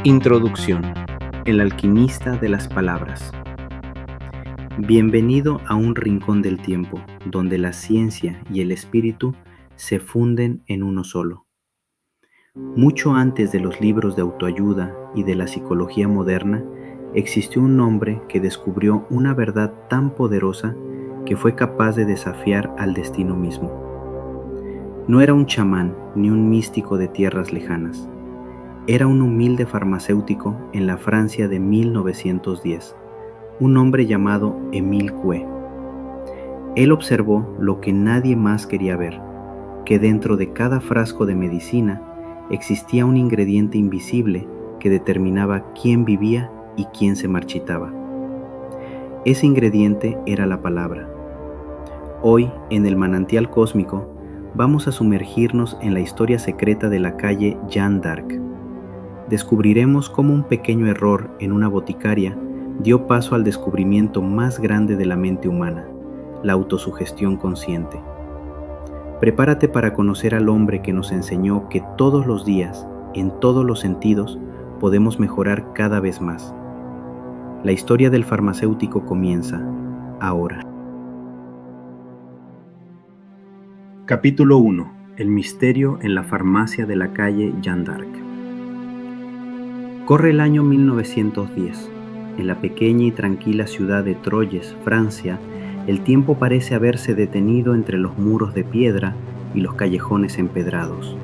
Introducción. El alquimista de las palabras. Bienvenido a un rincón del tiempo, donde la ciencia y el espíritu se funden en uno solo. Mucho antes de los libros de autoayuda y de la psicología moderna, existió un hombre que descubrió una verdad tan poderosa que fue capaz de desafiar al destino mismo. No era un chamán ni un místico de tierras lejanas. Era un humilde farmacéutico en la Francia de 1910, un hombre llamado Émile Coué. Él observó lo que nadie más quería ver, que dentro de cada frasco de medicina existía un ingrediente invisible que determinaba quién vivía y quién se marchitaba. Ese ingrediente era la palabra. Hoy, en el manantial cósmico, vamos a sumergirnos en la historia secreta de la calle Jeanne d'Arc. Descubriremos cómo un pequeño error en una boticaria dio paso al descubrimiento más grande de la mente humana, la autosugestión consciente. Prepárate para conocer al hombre que nos enseñó que todos los días, en todos los sentidos, podemos mejorar cada vez más. La historia del farmacéutico comienza ahora. Capítulo 1. El misterio en la farmacia de la calle Jeanne d'Arc. Corre el año 1910. En la pequeña y tranquila ciudad de Troyes, Francia, el tiempo parece haberse detenido entre los muros de piedra y los callejones empedrados.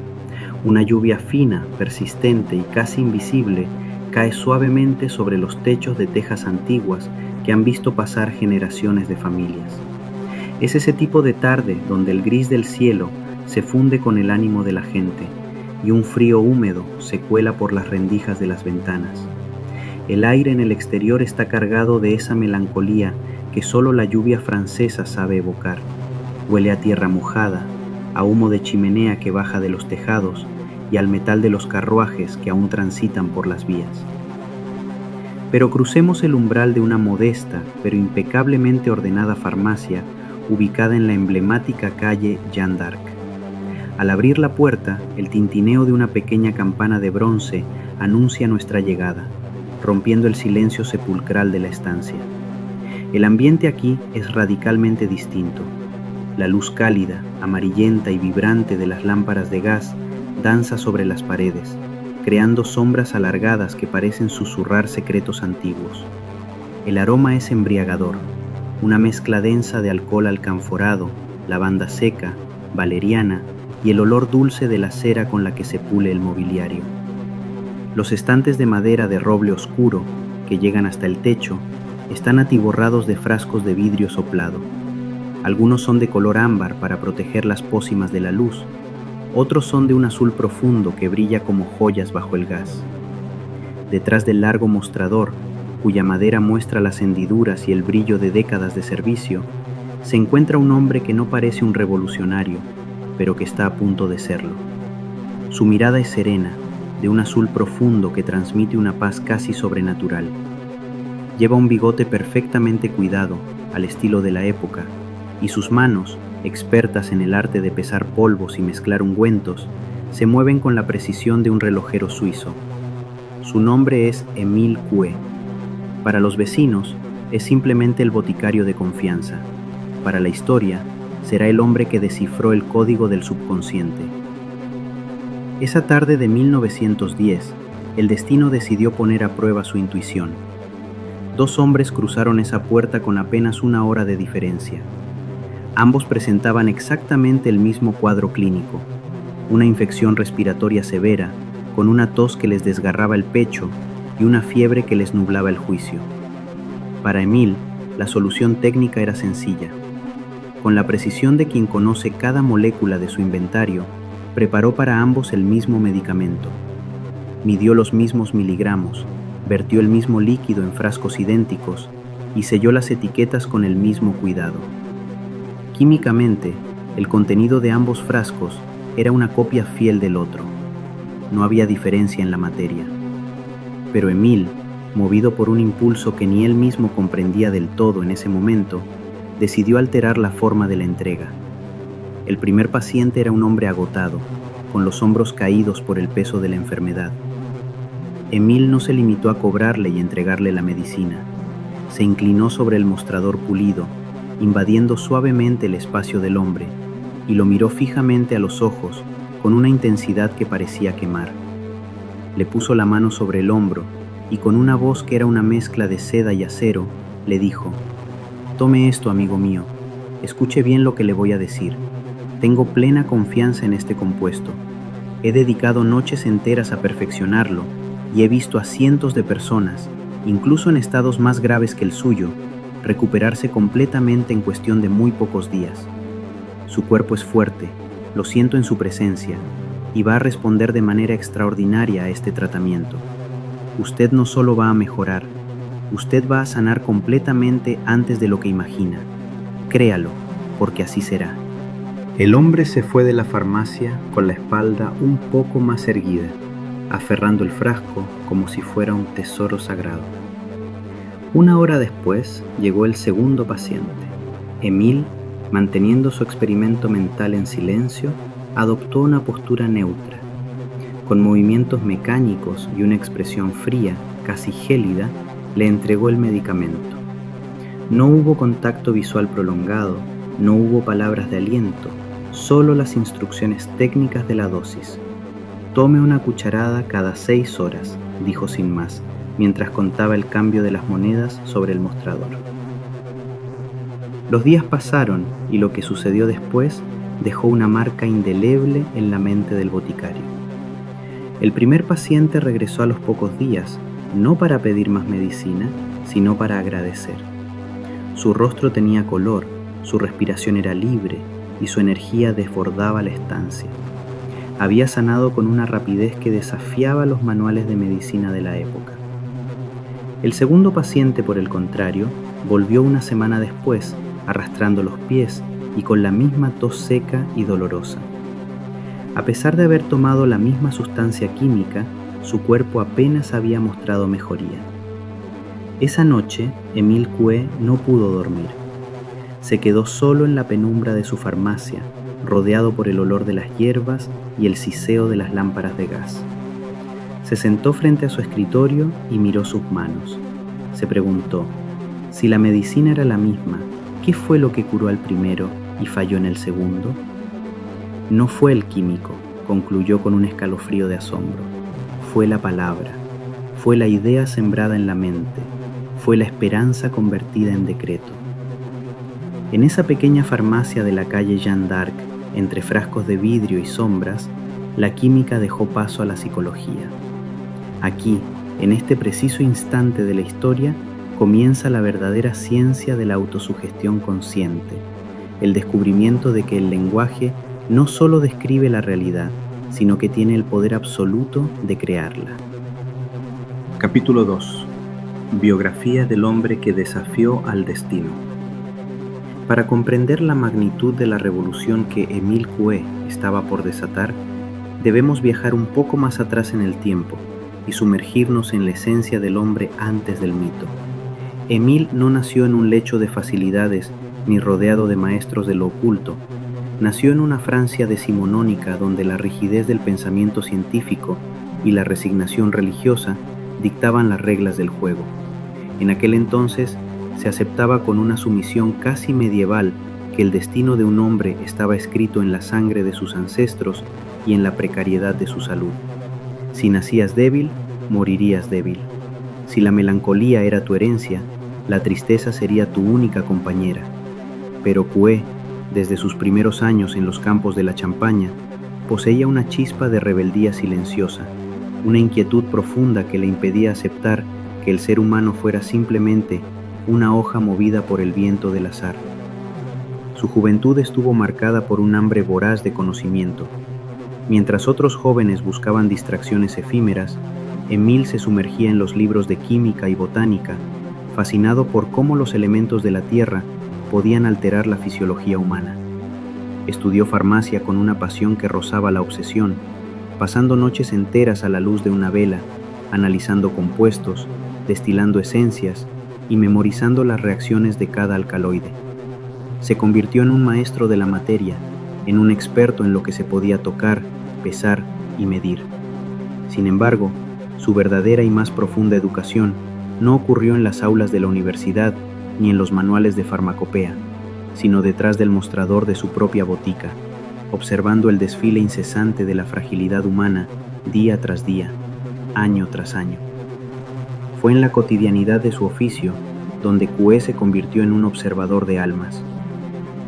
Una lluvia fina, persistente y casi invisible cae suavemente sobre los techos de tejas antiguas que han visto pasar generaciones de familias. Es ese tipo de tarde donde el gris del cielo se funde con el ánimo de la gente y un frío húmedo se cuela por las rendijas de las ventanas. El aire en el exterior está cargado de esa melancolía que solo la lluvia francesa sabe evocar. Huele a tierra mojada, a humo de chimenea que baja de los tejados y al metal de los carruajes que aún transitan por las vías. Pero crucemos el umbral de una modesta pero impecablemente ordenada farmacia ubicada en la emblemática calle Jeanne d'Arc. Al abrir la puerta, el tintineo de una pequeña campana de bronce anuncia nuestra llegada, rompiendo el silencio sepulcral de la estancia. El ambiente aquí es radicalmente distinto. La luz cálida, amarillenta y vibrante de las lámparas de gas danza sobre las paredes, creando sombras alargadas que parecen susurrar secretos antiguos. El aroma es embriagador, una mezcla densa de alcohol alcanforado, lavanda seca, valeriana y el olor dulce de la cera con la que se pule el mobiliario. Los estantes de madera de roble oscuro, que llegan hasta el techo, están atiborrados de frascos de vidrio soplado. Algunos son de color ámbar para proteger las pócimas de la luz, otros son de un azul profundo que brilla como joyas bajo el gas. Detrás del largo mostrador, cuya madera muestra las hendiduras y el brillo de décadas de servicio, se encuentra un hombre que no parece un revolucionario, pero que está a punto de serlo. Su mirada es serena, de un azul profundo que transmite una paz casi sobrenatural. Lleva un bigote perfectamente cuidado, al estilo de la época, y sus manos, expertas en el arte de pesar polvos y mezclar ungüentos, se mueven con la precisión de un relojero suizo. Su nombre es Émile Coué. Para los vecinos, es simplemente el boticario de confianza. Para la historia, será el hombre que descifró el código del subconsciente. Esa tarde de 1910, el destino decidió poner a prueba su intuición. Dos hombres cruzaron esa puerta con apenas una hora de diferencia. Ambos presentaban exactamente el mismo cuadro clínico: una infección respiratoria severa, con una tos que les desgarraba el pecho y una fiebre que les nublaba el juicio. Para Émile, la solución técnica era sencilla. Con la precisión de quien conoce cada molécula de su inventario, preparó para ambos el mismo medicamento. Midió los mismos miligramos, vertió el mismo líquido en frascos idénticos y selló las etiquetas con el mismo cuidado. Químicamente, el contenido de ambos frascos era una copia fiel del otro. No había diferencia en la materia. Pero Émile, movido por un impulso que ni él mismo comprendía del todo en ese momento, decidió alterar la forma de la entrega. El primer paciente era un hombre agotado, con los hombros caídos por el peso de la enfermedad. Emil no se limitó a cobrarle y entregarle la medicina. Se inclinó sobre el mostrador pulido, invadiendo suavemente el espacio del hombre, y lo miró fijamente a los ojos con una intensidad que parecía quemar. Le puso la mano sobre el hombro y con una voz que era una mezcla de seda y acero, le dijo: «Tome esto, amigo mío. Escuche bien lo que le voy a decir. Tengo plena confianza en este compuesto. He dedicado noches enteras a perfeccionarlo y he visto a cientos de personas, incluso en estados más graves que el suyo, recuperarse completamente en cuestión de muy pocos días. Su cuerpo es fuerte, lo siento en su presencia, y va a responder de manera extraordinaria a este tratamiento. Usted no solo va a mejorar, usted va a sanar completamente antes de lo que imagina. Créalo, porque así será». El hombre se fue de la farmacia con la espalda un poco más erguida, aferrando el frasco como si fuera un tesoro sagrado. Una hora después llegó el segundo paciente. Emil, manteniendo su experimento mental en silencio, adoptó una postura neutra. Con movimientos mecánicos y una expresión fría, casi gélida, le entregó el medicamento. No hubo contacto visual prolongado, no hubo palabras de aliento, solo las instrucciones técnicas de la dosis. «Tome una cucharada cada 6 horas», dijo sin más, mientras contaba el cambio de las monedas sobre el mostrador. Los días pasaron y lo que sucedió después dejó una marca indeleble en la mente del boticario. El primer paciente regresó a los pocos días, no para pedir más medicina, sino para agradecer. Su rostro tenía color, su respiración era libre y su energía desbordaba la estancia. Había sanado con una rapidez que desafiaba los manuales de medicina de la época. El segundo paciente, por el contrario, volvió una semana después, arrastrando los pies y con la misma tos seca y dolorosa. A pesar de haber tomado la misma sustancia química, su cuerpo apenas había mostrado mejoría. Esa noche, Emil Coué no pudo dormir. Se quedó solo en la penumbra de su farmacia, rodeado por el olor de las hierbas y el siseo de las lámparas de gas. Se sentó frente a su escritorio y miró sus manos. Se preguntó, si la medicina era la misma, ¿qué fue lo que curó al primero y falló en el segundo? No fue el químico, concluyó con un escalofrío de asombro. Fue la palabra, fue la idea sembrada en la mente, fue la esperanza convertida en decreto. En esa pequeña farmacia de la calle Jeanne d'Arc, entre frascos de vidrio y sombras, la química dejó paso a la psicología. Aquí, en este preciso instante de la historia, comienza la verdadera ciencia de la autosugestión consciente, el descubrimiento de que el lenguaje no solo describe la realidad, sino que tiene el poder absoluto de crearla. Capítulo 2. Biografía del hombre que desafió al destino. Para comprender la magnitud de la revolución que Emil Coué estaba por desatar, debemos viajar un poco más atrás en el tiempo y sumergirnos en la esencia del hombre antes del mito. Emil no nació en un lecho de facilidades ni rodeado de maestros de lo oculto. Nació en una Francia decimonónica donde la rigidez del pensamiento científico y la resignación religiosa dictaban las reglas del juego. En aquel entonces se aceptaba con una sumisión casi medieval que el destino de un hombre estaba escrito en la sangre de sus ancestros y en la precariedad de su salud. Si nacías débil, morirías débil. Si la melancolía era tu herencia, la tristeza sería tu única compañera. Pero Coué, desde sus primeros años en los campos de la Champaña, poseía una chispa de rebeldía silenciosa, una inquietud profunda que le impedía aceptar que el ser humano fuera simplemente una hoja movida por el viento del azar. Su juventud estuvo marcada por un hambre voraz de conocimiento. Mientras otros jóvenes buscaban distracciones efímeras, Emil se sumergía en los libros de química y botánica, fascinado por cómo los elementos de la tierra podían alterar la fisiología humana. Estudió farmacia con una pasión que rozaba la obsesión, pasando noches enteras a la luz de una vela, analizando compuestos, destilando esencias y memorizando las reacciones de cada alcaloide. Se convirtió en un maestro de la materia, en un experto en lo que se podía tocar, pesar y medir. Sin embargo, Su verdadera y más profunda educación no ocurrió en las aulas de la universidad ni en los manuales de farmacopea, sino detrás del mostrador de su propia botica, observando el desfile incesante de la fragilidad humana día tras día, año tras año. Fue en la cotidianidad de su oficio donde Coué se convirtió en un observador de almas.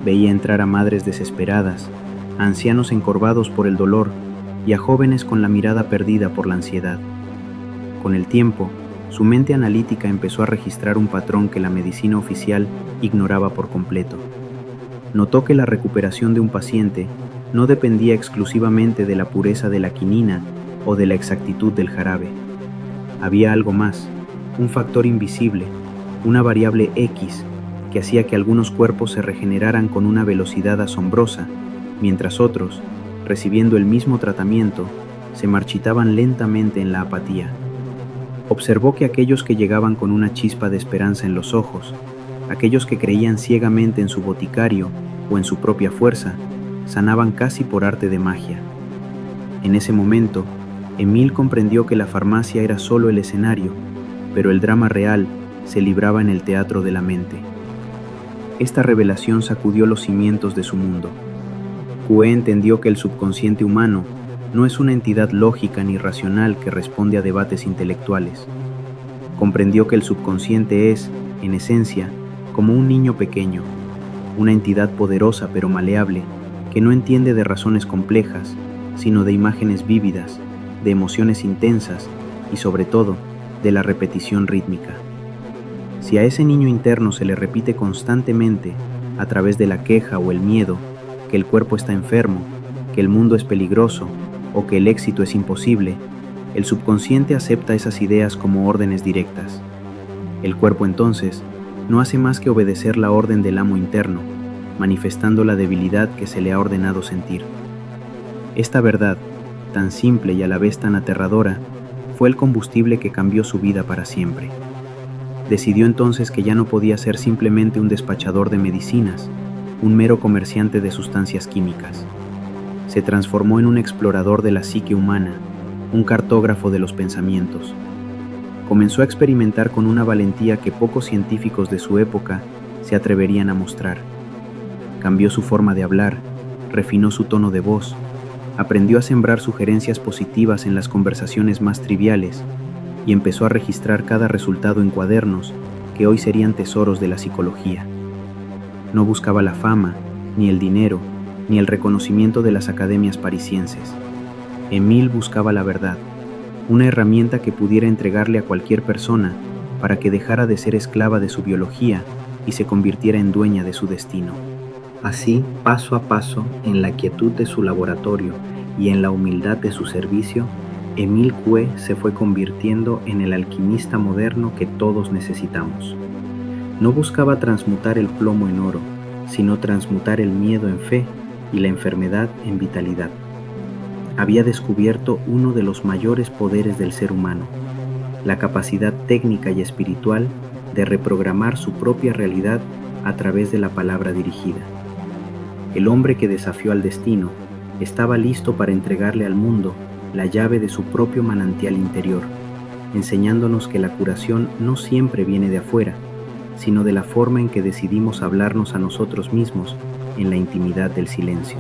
Veía entrar a madres desesperadas, a ancianos encorvados por el dolor y a jóvenes con la mirada perdida por la ansiedad. Con el tiempo, su mente analítica empezó a registrar un patrón que la medicina oficial ignoraba por completo. Notó que la recuperación de un paciente no dependía exclusivamente de la pureza de la quinina o de la exactitud del jarabe. Había algo más, un factor invisible, una variable X, que hacía que algunos cuerpos se regeneraran con una velocidad asombrosa, mientras otros, recibiendo el mismo tratamiento, se marchitaban lentamente en la apatía. Observó que aquellos que llegaban con una chispa de esperanza en los ojos, aquellos que creían ciegamente en su boticario o en su propia fuerza, sanaban casi por arte de magia. En ese momento, Émile comprendió que la farmacia era solo el escenario, pero el drama real se libraba en el teatro de la mente. Esta revelación sacudió los cimientos de su mundo. Coué entendió que el subconsciente humano no es una entidad lógica ni racional que responde a debates intelectuales. Comprendió que el subconsciente es, en esencia, como un niño pequeño, una entidad poderosa pero maleable, que no entiende de razones complejas, sino de imágenes vívidas, de emociones intensas y, sobre todo, de la repetición rítmica. Si a ese niño interno se le repite constantemente, a través de la queja o el miedo, que el cuerpo está enfermo, que el mundo es peligroso o que el éxito es imposible, el subconsciente acepta esas ideas como órdenes directas. El cuerpo entonces no hace más que obedecer la orden del amo interno, manifestando la debilidad que se le ha ordenado sentir. Esta verdad, tan simple y a la vez tan aterradora, fue el combustible que cambió su vida para siempre. Decidió entonces que ya no podía ser simplemente un despachador de medicinas, un mero comerciante de sustancias químicas. Se transformó en un explorador de la psique humana, un cartógrafo de los pensamientos. Comenzó a experimentar con una valentía que pocos científicos de su época se atreverían a mostrar. Cambió su forma de hablar, refinó su tono de voz, aprendió a sembrar sugerencias positivas en las conversaciones más triviales y empezó a registrar cada resultado en cuadernos que hoy serían tesoros de la psicología. No buscaba la fama, ni el dinero, ni el reconocimiento de las academias parisienses. Émile buscaba la verdad, una herramienta que pudiera entregarle a cualquier persona para que dejara de ser esclava de su biología y se convirtiera en dueña de su destino. Así, paso a paso, en la quietud de su laboratorio y en la humildad de su servicio, Émile Coué se fue convirtiendo en el alquimista moderno que todos necesitamos. No buscaba transmutar el plomo en oro, sino transmutar el miedo en fe y la enfermedad en vitalidad. Había descubierto uno de los mayores poderes del ser humano, la capacidad técnica y espiritual de reprogramar su propia realidad a través de la palabra dirigida. El hombre que desafió al destino estaba listo para entregarle al mundo la llave de su propio manantial interior, enseñándonos que la curación no siempre viene de afuera, sino de la forma en que decidimos hablarnos a nosotros mismos en la intimidad del silencio.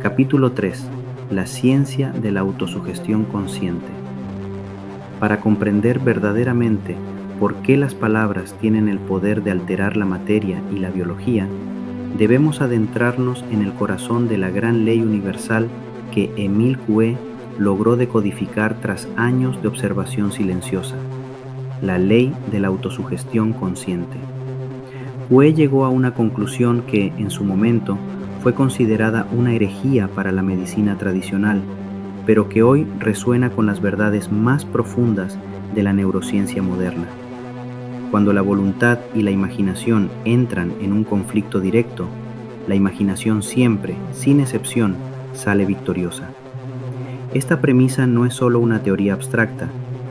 Capítulo 3. La ciencia de la autosugestión consciente. Para comprender verdaderamente por qué las palabras tienen el poder de alterar la materia y la biología, debemos adentrarnos en el corazón de la gran ley universal que Émile Coué logró decodificar tras años de observación silenciosa, la ley de la autosugestión consciente. Coué llegó a una conclusión que, en su momento, fue considerada una herejía para la medicina tradicional, pero que hoy resuena con las verdades más profundas de la neurociencia moderna. Cuando la voluntad y la imaginación entran en un conflicto directo, la imaginación siempre, sin excepción, sale victoriosa. Esta premisa no es solo una teoría abstracta,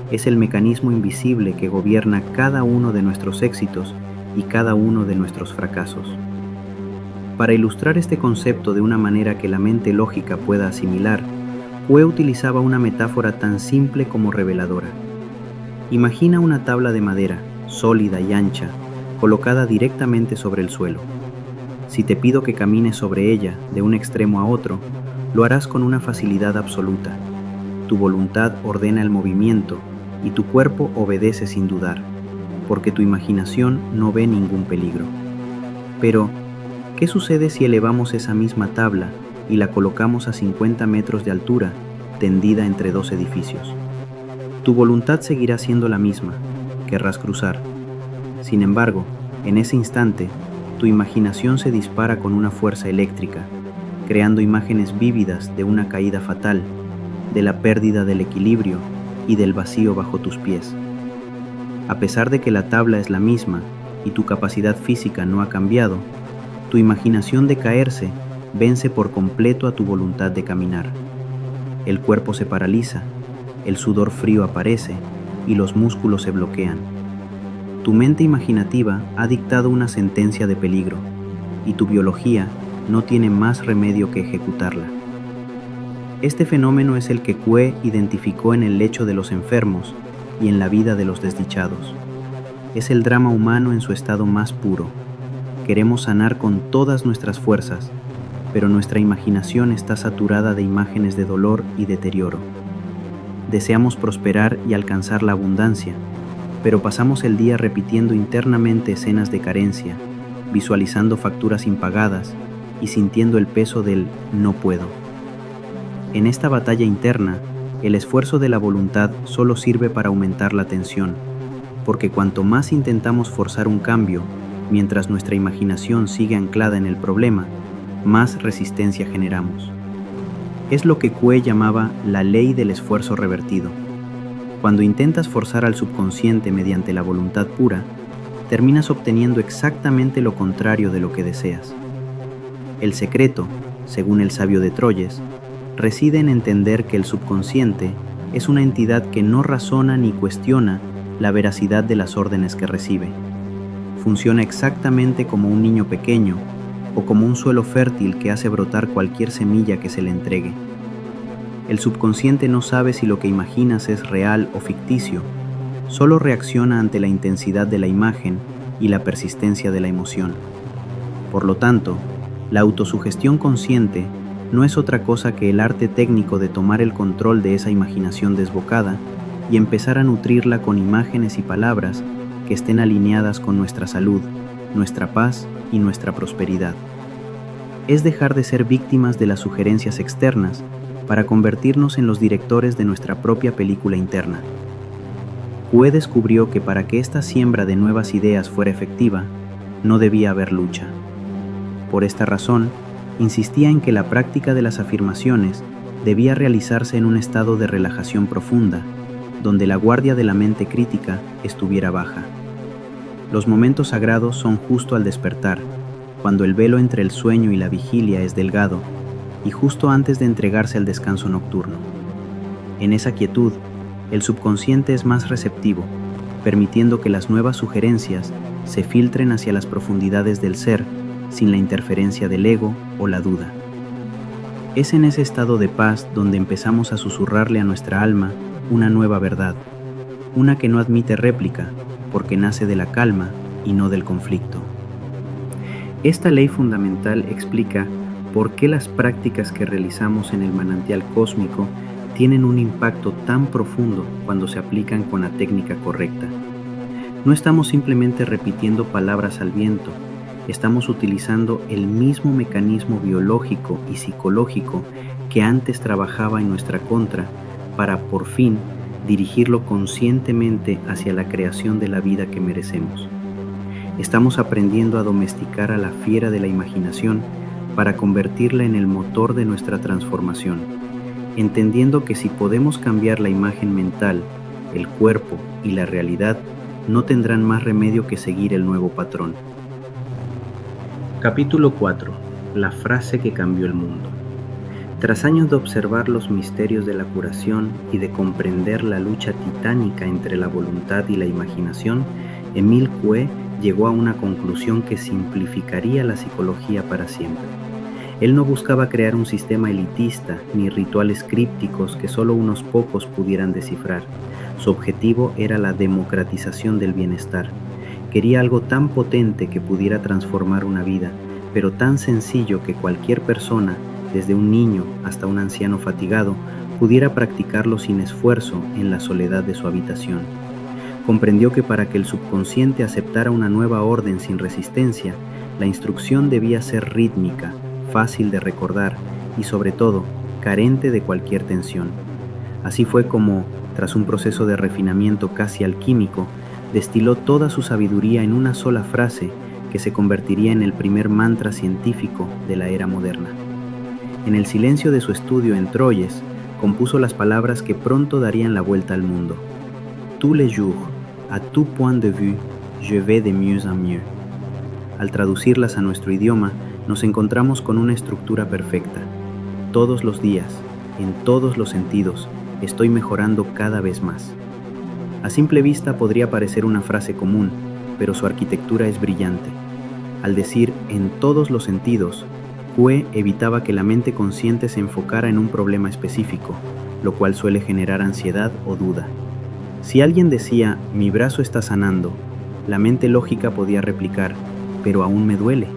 es el mecanismo invisible que gobierna cada uno de nuestros éxitos y cada uno de nuestros fracasos. Para ilustrar este concepto de una manera que la mente lógica pueda asimilar, Kue utilizaba una metáfora tan simple como reveladora. Imagina una tabla de madera, sólida y ancha, colocada directamente sobre el suelo. Si te pido que camines sobre ella de un extremo a otro, lo harás con una facilidad absoluta. Tu voluntad ordena el movimiento y tu cuerpo obedece sin dudar, porque tu imaginación no ve ningún peligro. Pero, ¿qué sucede si elevamos esa misma tabla y la colocamos a 50 metros de altura, tendida entre dos edificios? Tu voluntad seguirá siendo la misma, querrás cruzar. Sin embargo, en ese instante, tu imaginación se dispara con una fuerza eléctrica, creando imágenes vívidas de una caída fatal, de la pérdida del equilibrio y del vacío bajo tus pies. A pesar de que la tabla es la misma y tu capacidad física no ha cambiado, tu imaginación de caerse vence por completo a tu voluntad de caminar. El cuerpo se paraliza, el sudor frío aparece y los músculos se bloquean. Tu mente imaginativa ha dictado una sentencia de peligro y tu biología no tiene más remedio que ejecutarla. Este fenómeno es el que Kue identificó en el lecho de los enfermos y en la vida de los desdichados. Es el drama humano en su estado más puro. Queremos sanar con todas nuestras fuerzas, pero nuestra imaginación está saturada de imágenes de dolor y deterioro. Deseamos prosperar y alcanzar la abundancia, pero pasamos el día repitiendo internamente escenas de carencia, visualizando facturas impagadas y sintiendo el peso del no puedo. En esta batalla interna, el esfuerzo de la voluntad solo sirve para aumentar la tensión, porque cuanto más intentamos forzar un cambio, mientras nuestra imaginación sigue anclada en el problema, más resistencia generamos. Es lo que Kue llamaba la ley del esfuerzo revertido. Cuando intentas forzar al subconsciente mediante la voluntad pura, terminas obteniendo exactamente lo contrario de lo que deseas. El secreto, según el sabio de Troyes, reside en entender que el subconsciente es una entidad que no razona ni cuestiona la veracidad de las órdenes que recibe. Funciona exactamente como un niño pequeño o como un suelo fértil que hace brotar cualquier semilla que se le entregue. El subconsciente no sabe si lo que imaginas es real o ficticio, solo reacciona ante la intensidad de la imagen y la persistencia de la emoción. Por lo tanto, la autosugestión consciente no es otra cosa que el arte técnico de tomar el control de esa imaginación desbocada y empezar a nutrirla con imágenes y palabras que estén alineadas con nuestra salud, nuestra paz y nuestra prosperidad. Es dejar de ser víctimas de las sugerencias externas para convertirnos en los directores de nuestra propia película interna. Kue descubrió que para que esta siembra de nuevas ideas fuera efectiva, no debía haber lucha. Por esta razón, insistía en que la práctica de las afirmaciones debía realizarse en un estado de relajación profunda, donde la guardia de la mente crítica estuviera baja. Los momentos sagrados son justo al despertar, cuando el velo entre el sueño y la vigilia es delgado, y justo antes de entregarse al descanso nocturno. En esa quietud, el subconsciente es más receptivo, permitiendo que las nuevas sugerencias se filtren hacia las profundidades del ser sin la interferencia del ego o la duda. Es en ese estado de paz donde empezamos a susurrarle a nuestra alma una nueva verdad, una que no admite réplica porque nace de la calma y no del conflicto. Esta ley fundamental explica por qué las prácticas que realizamos en el manantial cósmico tienen un impacto tan profundo cuando se aplican con la técnica correcta. No estamos simplemente repitiendo palabras al viento, estamos utilizando el mismo mecanismo biológico y psicológico que antes trabajaba en nuestra contra para, por fin, dirigirlo conscientemente hacia la creación de la vida que merecemos. Estamos aprendiendo a domesticar a la fiera de la imaginación para convertirla en el motor de nuestra transformación, entendiendo que si podemos cambiar la imagen mental, el cuerpo y la realidad, no tendrán más remedio que seguir el nuevo patrón. Capítulo 4. La frase que cambió el mundo. Tras años de observar los misterios de la curación y de comprender la lucha titánica entre la voluntad y la imaginación, Émile Kue llegó a una conclusión que simplificaría la psicología para siempre. Él no buscaba crear un sistema elitista ni rituales crípticos que solo unos pocos pudieran descifrar. Su objetivo era la democratización del bienestar. Quería algo tan potente que pudiera transformar una vida, pero tan sencillo que cualquier persona, desde un niño hasta un anciano fatigado, pudiera practicarlo sin esfuerzo en la soledad de su habitación. Comprendió que para que el subconsciente aceptara una nueva orden sin resistencia, la instrucción debía ser rítmica, fácil de recordar y, sobre todo, carente de cualquier tensión. Así fue como, tras un proceso de refinamiento casi alquímico, destiló toda su sabiduría en una sola frase que se convertiría en el primer mantra científico de la era moderna. En el silencio de su estudio en Troyes, compuso las palabras que pronto darían la vuelta al mundo. Tous les jours, à tout point de vue, je vais de mieux en mieux. Al traducirlas a nuestro idioma, nos encontramos con una estructura perfecta. Todos los días, en todos los sentidos, estoy mejorando cada vez más. A simple vista podría parecer una frase común, pero su arquitectura es brillante. Al decir en todos los sentidos, Coué evitaba que la mente consciente se enfocara en un problema específico, lo cual suele generar ansiedad o duda. Si alguien decía, mi brazo está sanando, la mente lógica podía replicar, pero aún me duele.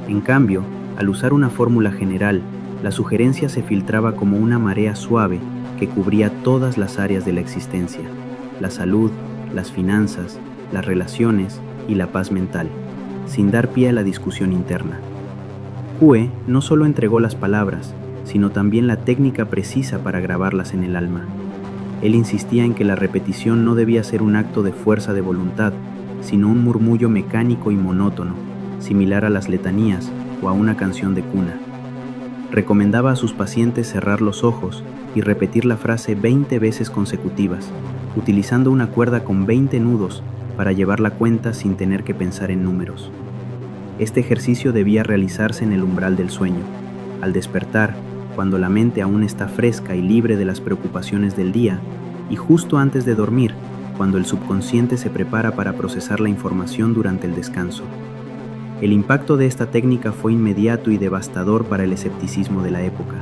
En cambio, al usar una fórmula general, la sugerencia se filtraba como una marea suave que cubría todas las áreas de la existencia: la salud, las finanzas, las relaciones y la paz mental, sin dar pie a la discusión interna. Coué no solo entregó las palabras, sino también la técnica precisa para grabarlas en el alma. Él insistía en que la repetición no debía ser un acto de fuerza de voluntad, sino un murmullo mecánico y monótono, similar a las letanías o a una canción de cuna. Recomendaba a sus pacientes cerrar los ojos y repetir la frase 20 veces consecutivas, utilizando una cuerda con 20 nudos para llevar la cuenta sin tener que pensar en números. Este ejercicio debía realizarse en el umbral del sueño, al despertar, cuando la mente aún está fresca y libre de las preocupaciones del día, y justo antes de dormir, cuando el subconsciente se prepara para procesar la información durante el descanso. El impacto de esta técnica fue inmediato y devastador para el escepticismo de la época.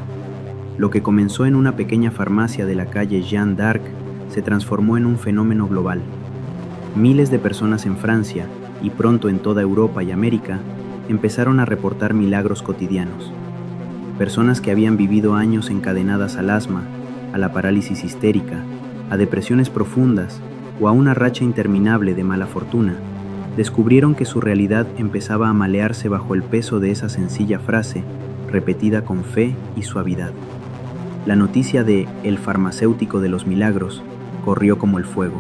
Lo que comenzó en una pequeña farmacia de la calle Jeanne d'Arc se transformó en un fenómeno global. Miles de personas en Francia, y pronto en toda Europa y América, empezaron a reportar milagros cotidianos. Personas que habían vivido años encadenadas al asma, a la parálisis histérica, a depresiones profundas o a una racha interminable de mala fortuna, descubrieron que su realidad empezaba a malearse bajo el peso de esa sencilla frase, repetida con fe y suavidad. La noticia de El farmacéutico de los milagros corrió como el fuego.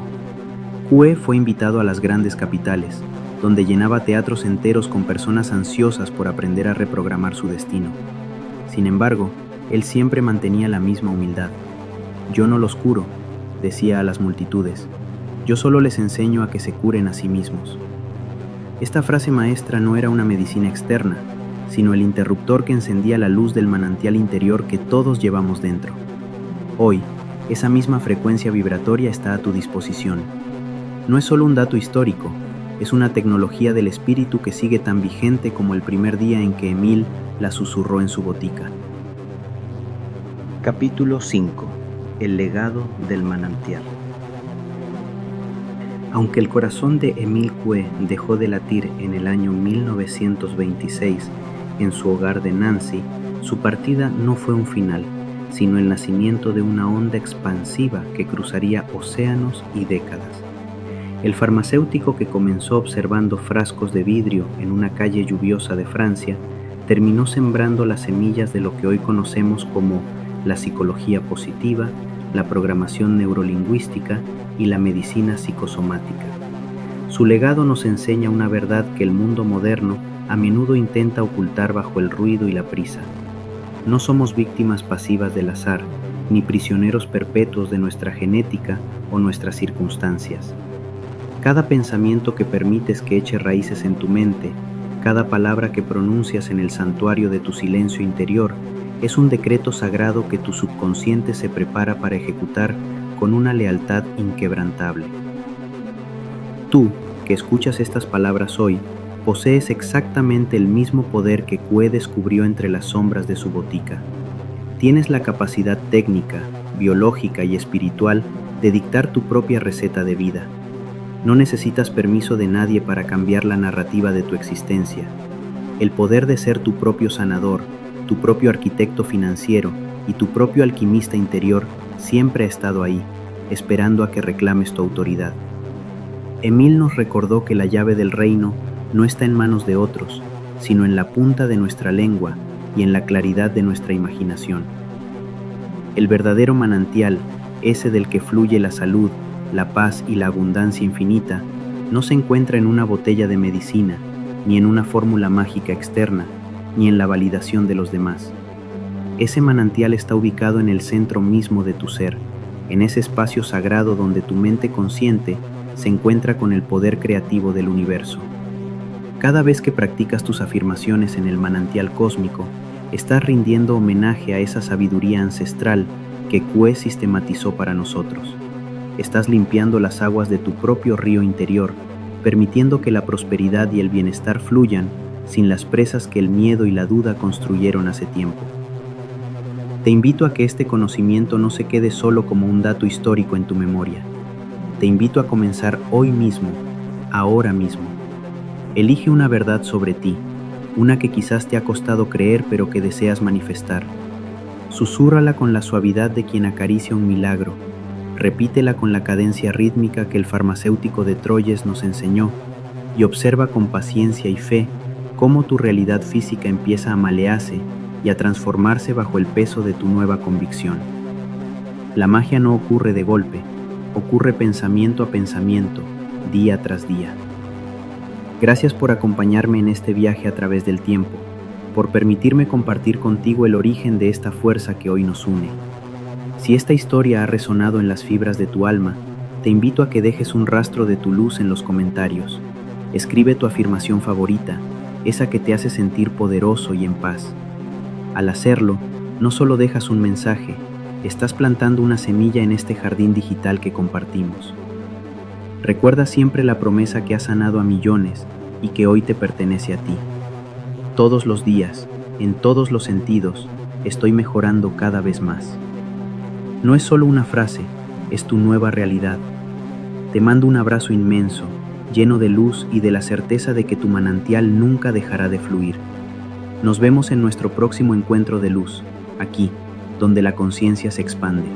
Coué fue invitado a las grandes capitales, donde llenaba teatros enteros con personas ansiosas por aprender a reprogramar su destino. Sin embargo, él siempre mantenía la misma humildad. Yo no los curo, decía a las multitudes. Yo solo les enseño a que se curen a sí mismos. Esta frase maestra no era una medicina externa, sino el interruptor que encendía la luz del manantial interior que todos llevamos dentro. Hoy, esa misma frecuencia vibratoria está a tu disposición. No es solo un dato histórico, es una tecnología del espíritu que sigue tan vigente como el primer día en que Émile la susurró en su botica. Capítulo 5. El legado del manantial. Aunque el corazón de Émile Coué dejó de latir en el año 1926 en su hogar de Nancy, su partida no fue un final, sino el nacimiento de una onda expansiva que cruzaría océanos y décadas. El farmacéutico que comenzó observando frascos de vidrio en una calle lluviosa de Francia terminó sembrando las semillas de lo que hoy conocemos como la psicología positiva, la programación neurolingüística y la medicina psicosomática. Su legado nos enseña una verdad que el mundo moderno a menudo intenta ocultar bajo el ruido y la prisa. No somos víctimas pasivas del azar, ni prisioneros perpetuos de nuestra genética o nuestras circunstancias. Cada pensamiento que permites que eche raíces en tu mente, cada palabra que pronuncias en el santuario de tu silencio interior, es un decreto sagrado que tu subconsciente se prepara para ejecutar con una lealtad inquebrantable. Tú, que escuchas estas palabras hoy, posees exactamente el mismo poder que Kue descubrió entre las sombras de su botica. Tienes la capacidad técnica, biológica y espiritual de dictar tu propia receta de vida. No necesitas permiso de nadie para cambiar la narrativa de tu existencia. El poder de ser tu propio sanador, tu propio arquitecto financiero y tu propio alquimista interior siempre ha estado ahí, esperando a que reclames tu autoridad. Emil nos recordó que la llave del reino no está en manos de otros, sino en la punta de nuestra lengua y en la claridad de nuestra imaginación. El verdadero manantial, ese del que fluye la salud, la paz y la abundancia infinita, no se encuentra en una botella de medicina, ni en una fórmula mágica externa, ni en la validación de los demás. Ese manantial está ubicado en el centro mismo de tu ser, en ese espacio sagrado donde tu mente consciente se encuentra con el poder creativo del universo. Cada vez que practicas tus afirmaciones en el manantial cósmico, estás rindiendo homenaje a esa sabiduría ancestral que Kue sistematizó para nosotros. Estás limpiando las aguas de tu propio río interior, permitiendo que la prosperidad y el bienestar fluyan sin las presas que el miedo y la duda construyeron hace tiempo. Te invito a que este conocimiento no se quede solo como un dato histórico en tu memoria. Te invito a comenzar hoy mismo, ahora mismo. Elige una verdad sobre ti, una que quizás te ha costado creer pero que deseas manifestar. Susúrrala con la suavidad de quien acaricia un milagro. Repítela con la cadencia rítmica que el farmacéutico de Troyes nos enseñó y observa con paciencia y fe cómo tu realidad física empieza a malearse y a transformarse bajo el peso de tu nueva convicción. La magia no ocurre de golpe, ocurre pensamiento a pensamiento, día tras día. Gracias por acompañarme en este viaje a través del tiempo, por permitirme compartir contigo el origen de esta fuerza que hoy nos une. Si esta historia ha resonado en las fibras de tu alma, te invito a que dejes un rastro de tu luz en los comentarios. Escribe tu afirmación favorita, esa que te hace sentir poderoso y en paz. Al hacerlo, no solo dejas un mensaje, estás plantando una semilla en este jardín digital que compartimos. Recuerda siempre la promesa que ha sanado a millones y que hoy te pertenece a ti. Todos los días, en todos los sentidos, estoy mejorando cada vez más. No es solo una frase, es tu nueva realidad. Te mando un abrazo inmenso, lleno de luz y de la certeza de que tu manantial nunca dejará de fluir. Nos vemos en nuestro próximo encuentro de luz, aquí, donde la conciencia se expande.